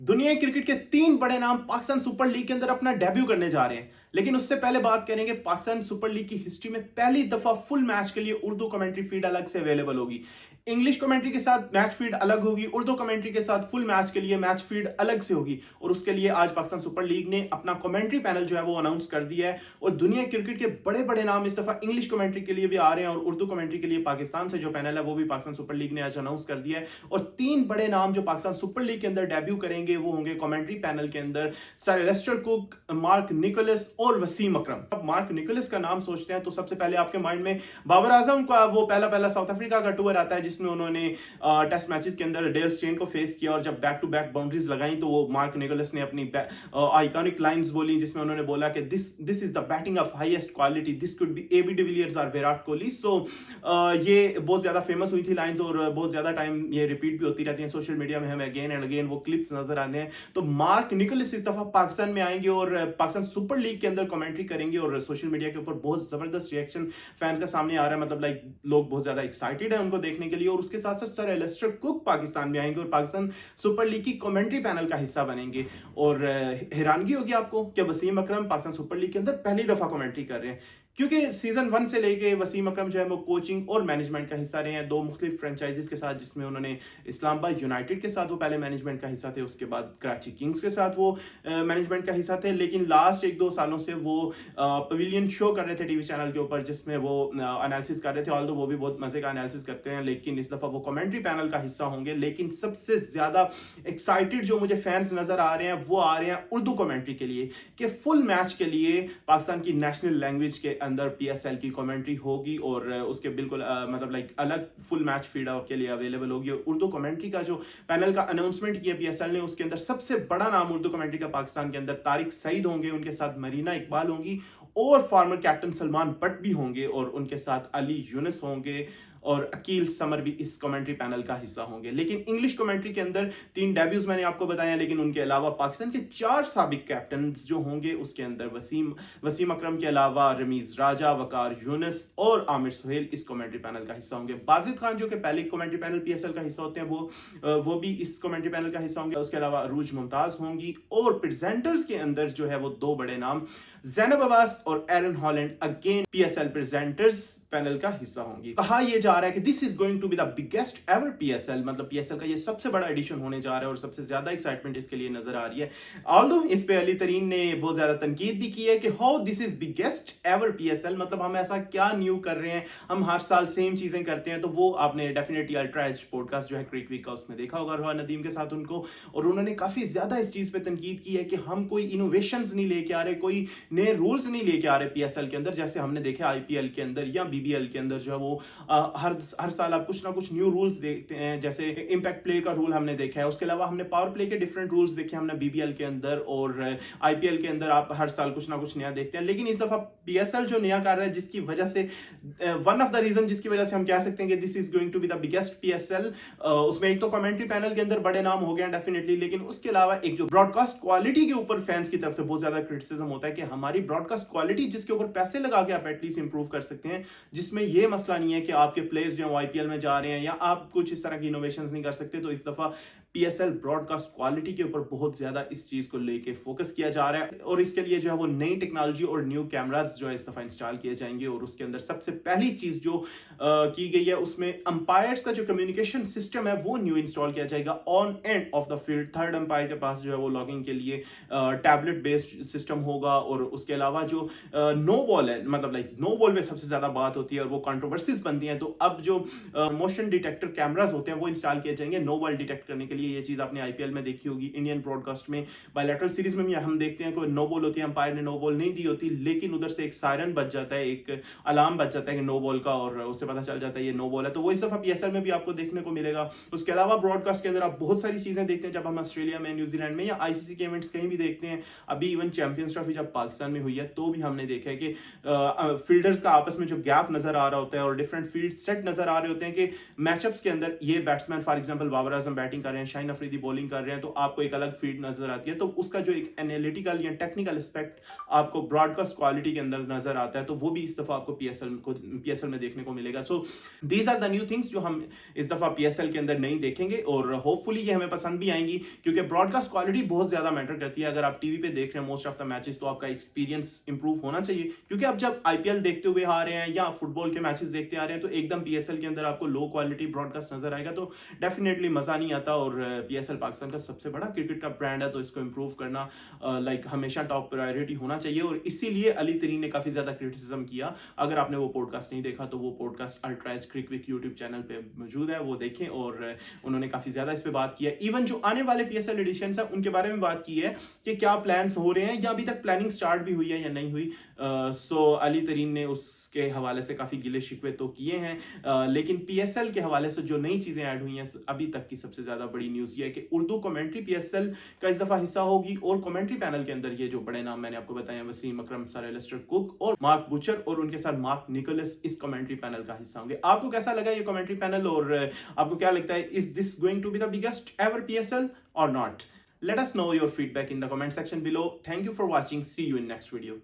दुनिया क्रिकेट के 3 बड़े नाम पाकिस्तान सुपर लीग के अंदर अपना डेब्यू करने जा रहे हैं, लेकिन उससे पहले बात करेंगे पाकिस्तान सुपर लीग की हिस्ट्री में पहली दफा फुल मैच के लिए उर्दू कमेंट्री फीड अलग से अवेलेबल होगी। इंग्लिश कमेंट्री के साथ मैच फीड अलग होगी, उर्दू कमेंट्री के साथ फुल मैच के लिए मैच फीड अलग से होगी। और उसके लिए आज पाकिस्तान सुपर लीग ने अपना कमेंट्री पैनल जो है वो अनाउंस कर दिया है। और दुनिया क्रिकेट के बड़े बड़े नाम इस दफा इंग्लिश कमेंट्री के लिए भी आ रहे हैं और उर्दू कमेंट्री के लिए पाकिस्तान से जो पैनल है वो भी पाकिस्तान सुपर लीग ने आज अनाउंस कर दिया है। और 3 बड़े नाम जो पाकिस्तान सुपर लीग के अंदर डेब्यू करेंगे वो होंगे कमेंट्री पैनल के अंदर sir Alistair Cook, Mark Nicholas और वसीम अकरम। अब मार्क निकोलस का नाम सोचते हैं तो सबसे पहले आपके माइंड में बाबर आजम का वो पहला साउथ अफ्रीका का टूर आता है जिसमें उन्होंने टेस्ट मैचेस के अंदर डेल स्टेन को फेस किया और जब बैक टू बैक बाउंड्रीज लगाई तो वो मार्क निकोलस ने अपनी आइकॉनिक लाइंस बोली जिसमें उन्होंने बोला कि this is the batting of highest quality, this could be AB de Villiers और विराट कोहली। सो ये बहुत ज्यादा फेमस हुई थी लाइंस और बहुत ज्यादा टाइम ये रिपीट भी होती रहती है सोशल मीडिया में, हमें अगेन एंड अगेन वो क्लिप्स नजर आते हैं। तो मार्क निकोलस इस दफा पाकिस्तान में आएंगे और पाकिस्तान सुपर लीग के अंदर कमेंट्री करेंगे और सोशल मीडिया के ऊपर बहुत जबरदस्त रिएक्शन फैंस का सामने आ रहा है, मतलब लाइक लोग बहुत ज्यादा एक्साइटेड है उनको देखने के लिए। और उसके साथ साथ सर एलिस्टर कुक पाकिस्तान में आएंगे और पाकिस्तान सुपर लीग की कमेंट्री पैनल का हिस्सा बनेंगे। और हैरानगी होगी आपको कि वसीम अकरम पाकिस्तान सुपर लीग के अंदर पहली दफा कमेंट्री कर रहे हैं, क्योंकि सीजन 1 से लेके वसीम अकरम जो है वो कोचिंग और मैनेजमेंट का हिस्सा रहे हैं 2 मुख्तलिफ फ्रेंचाइजीज के साथ, जिसमें उन्होंने इस्लामाबाद यूनाइटेड के साथ वो पहले मैनेजमेंट का हिस्सा थे, उसके बाद कराची किंग्स के साथ वो मैनेजमेंट का हिस्सा थे। लेकिन लास्ट 1-2 सालों से वो पवेलियन शो कर रहे थे टीवी चैनल के ऊपर जिसमें वो एनालिसिस कर रहे थे, ऑल्दो वो भी बहुत मजे का एनालिसिस करते हैं। लेकिन इस दफा वो कमेंट्री पैनल का हिस्सा होंगे। लेकिन सबसे ज्यादा एक्साइटेड जो मुझे फैंस नजर आ रहे हैं वो आ रहे हैं उर्दू कमेंट्री के लिए, कि फुल मैच के लिए पाकिस्तान की नेशनल लैंग्वेज के अंदर पीएसएल की कमेंट्री होगी और उसके बिल्कुल मतलब लाइक अलग फुल मैच फीड आपके लिए अवेलेबल होगी। और उर्दू कमेंट्री का जो पैनल का अनाउंसमेंट किया पीएसएल ने, उसके अंदर सबसे बड़ा नाम उर्दू कमेंट्री का पाकिस्तान के अंदर तारिक सईद होंगे, उनके साथ मरीना इकबाल होंगी और फॉर्मर कैप्टन सलमान बट भी होंगे और उनके साथ अली यूनुस होंगे और अकील समर भी इस कमेंट्री पैनल का हिस्सा होंगे। लेकिन इंग्लिश कमेंट्री के अंदर 3 डेब्यूज मैंने आपको बताया, लेकिन उनके अलावा पाकिस्तान के 4 साबिक कैप्टन जो होंगे उसके अंदर वसीम अकरम के अलावा रमीज राजा, वकार यूनुस और आमिर सुहेल इस कमेंट्री पैनल का हिस्सा होंगे। बाजिद खान जो कि पहले कमेंट्री पैनल पीएसएल का हिस्सा होते हैं वो भी इस कमेंट्री पैनल का हिस्सा होंगे। उसके अलावा अरूज मुमताज होंगी और प्रेजेंटर्स के अंदर जो है वो 2 बड़े नाम ज़ैनब अब्बास और Erin Holland again PSL presenters panel का हिस्सा होंगी। कहा यह जा रहा है कि this is going to be the biggest ever PSL, मतलब पीएसएल का ये सबसे बड़ा एडिशन होने जा रहा है और सबसे ज्यादा एक्साइटमेंट इसके लिए नजर आ रही है। ऑल्दो इस पे अली तरीन ने बहुत ज्यादा तनकीद भी की है कि how this is biggest ever PSL, मतलब हम ऐसा क्या न्यू कर रहे हैं, हम हर साल सेम चीजें करते हैं। तो वो आपने डेफिनेटली अल्ट्रा एज पॉडकास्ट जो है क्रिक वीक का उसमें देखा होगा रोहा नदीम के साथ उनको, और उन्होंने काफी ज्यादा इस चीज पे तनकीद की है कि हम कोई इनोवेशंस नहीं लेके आ रहे, कोई नए रूल्स नहीं लेके आ रहे पीएसएल के अंदर, जैसे हमने देखे आईपीएल के अंदर या बीबीएल के अंदर जो है वो हर साल आप कुछ ना कुछ न्यू रूल्स देखते हैं। जैसे इंपैक्ट प्ले का रूल हमने देखा है, उसके अलावा हमने पावर प्ले के डिफरेंट रूल्स देखे हमने बीबीएल के अंदर और आईपीएल के अंदर आप हर साल कुछ ना कुछ नया देखते हैं। लेकिन इस दफा पीएसएल जो नया कर रहा है, जिसकी वजह से वन ऑफ द रीजन जिसकी वजह से हम कह सकते हैं कि this is going to be the biggest PSL, उसमें एक तो कमेंट्री पैनल के अंदर बड़े नाम हो गए हैं डेफिनेटली, लेकिन उसके अलावा एक जो ब्रॉडकास्ट क्वालिटी के ऊपर फैंस की तरफ से बहुत ज्यादा क्रिटिसिज्म होता है कि हमारी ब्रॉडकास्ट क्वालिटी जिसके ऊपर पैसे लगा के आप एटलीस्ट इंप्रूव कर सकते हैं, जिसमें यह मसला नहीं है कि आपके प्लेयर्स जो आईपीएल में जा रहे हैं या आप कुछ इस तरह की इनोवेशंस नहीं कर सकते। तो इस दफा पीएसएल ब्रॉडकास्ट क्वालिटी के ऊपर बहुत ज्यादा इस चीज को लेके फोकस किया जा रहा है और इसके लिए जो है वो नई टेक्नोलॉजी और न्यू कैमरास जो है इस दफा इंस्टॉल किए जाएंगे। और उसके अंदर सबसे पहली चीज जो की गई है उसमें अंपायर्स का जो कम्युनिकेशन सिस्टम है वो न्यू इंस्टॉल किया जाएगा on end of the field. Third umpire के पास जो है वो लॉगिंग के लिए टैबलेट बेस्ड सिस्टम होगा। और उसके अलावा जो नो बॉल है, मतलब लाइक नो बॉल में सबसे ज्यादा बात होती है और वो कंट्रोवर्सीज बनती है, तो अब जो मोशन डिटेक्टर कैमरास होते हैं वो इंस्टॉल किए जाएंगे नो बॉल डिटेक्ट करने के लिए। ये चीज आपने आईपीएल में देखी होगी, इंडियन ब्रॉडकास्ट में बायलैटरल सीरीज में भी हम देखते हैं कोई नो बॉल होती है, अंपायर ने नो बॉल नहीं दी होती, लेकिन उधर से एक सायरन बज जाता है, एक अलार्म बज जाता है कि नो बॉल का, और उससे पता चल जाता है ये नो बॉल है। तो वो इस दफा पीएसएल में भी आपको देखने को मिलेगा। उसके अलावा ब्रॉडकास्ट के अंदर आप बहुत सारी चीजें देखते हैं जब हम ऑस्ट्रेलिया में, न्यूजीलैंड में या आईसीसी के इवेंट्स कहीं भी देखते हैं। अभी इवन चैंपियंस ट्रॉफी जब पाकिस्तान में हुई है तो भी हमने देखा है कि फील्डर्स का आपस में जो गैप नजर आ रहा होता है और डिफरेंट फील्ड सेट नजर आ रहे होते हैं कि मैचअप्स के अंदर ये batsman for example Babar Azam batting कर रहे हैं, शाहीन अफरीदी बॉलिंग कर रहे हैं तो आपको एक अलग फीड नजर आती है, तो उसका जो एक एनालिटिकल या टेक्निकल एस्पेक्ट आपको ब्रॉडकास्ट क्वालिटी के अंदर नजर आता है, तो वो भी इस दफा आपको पीएसएल में देखने को मिलेगा। So these are the new things जो हम इस दफा पीएसएल के अंदर नहीं देखेंगे, और होपफुली ये हमें पसंद भी आएंगी, क्योंकि ब्रॉडकास्ट क्वालिटी बहुत ज्यादा मैटर करती है। अगर आप टीवी पे देख रहे हैं मोस्ट ऑफ द मैचेस, तो आपका एक्सपीरियंस इंप्रूव होना चाहिए, क्योंकि अब जब आईपीएल देखते हुए आ रहे हैं या फुटबॉल के मैचेस देखते आ रहे हैं, तो एकदम पीएसएल के अंदर आपको लो क्वालिटी ब्रॉडकास्ट नजर आएगा, तो डेफिनेटली मजा नहीं आता। और पीएसएल पाकिस्तान का सबसे बड़ा क्रिकेट का ब्रांड है, तो इसको इंप्रूव करना लाइक हमेशा टॉप प्रायोरिटी होना चाहिए। और इसीलिए अली तरीन ने काफी ज्यादा क्रिटिसिज्म किया। अगर आपने वो पॉडकास्ट नहीं देखा तो वो पॉडकास्ट अल्ट्रा एज क्रिक यूट्यूब चैनल पे मौजूद है, वो देखें। और उन्होंने काफी ज्यादा इस पे बात की है। इवन जो आने वाले पीएसएल एडिशन है उनके बारे में बात की है कि क्या प्लान्स हो रहे हैं या अभी तक प्लानिंग स्टार्ट भी हुई है या नहीं हुई। सो अली तरीन ने उसके हवाले से काफी गिले शिकवे तो किए हैं, लेकिन पीएसएल के हवाले से जो नई चीजें ऐड हुई हैं, अभी तक की सबसे ज्यादा बड़ी न्यूज ये है कि उर्दू कमेंट्री पीएसएल का इस दफा हिस्सा होगी। और कमेंट्री पैनल के अंदर ये जो बड़े नाम मैंने आपको बताए, वसीम अकरम, सर एलिस्टर कुक और मार्क बुचर, और उनके साथ मार्क निकोलस इस कमेंट्री पैनल का हिस्सा होंगे। आपको कैसा लगा ये कमेंट्री पैनल, और आपको क्या लगता है, is this going to be the biggest ever PSL or not? Let us know your feedback in the comment section below. Thank you for watching. See you in next video.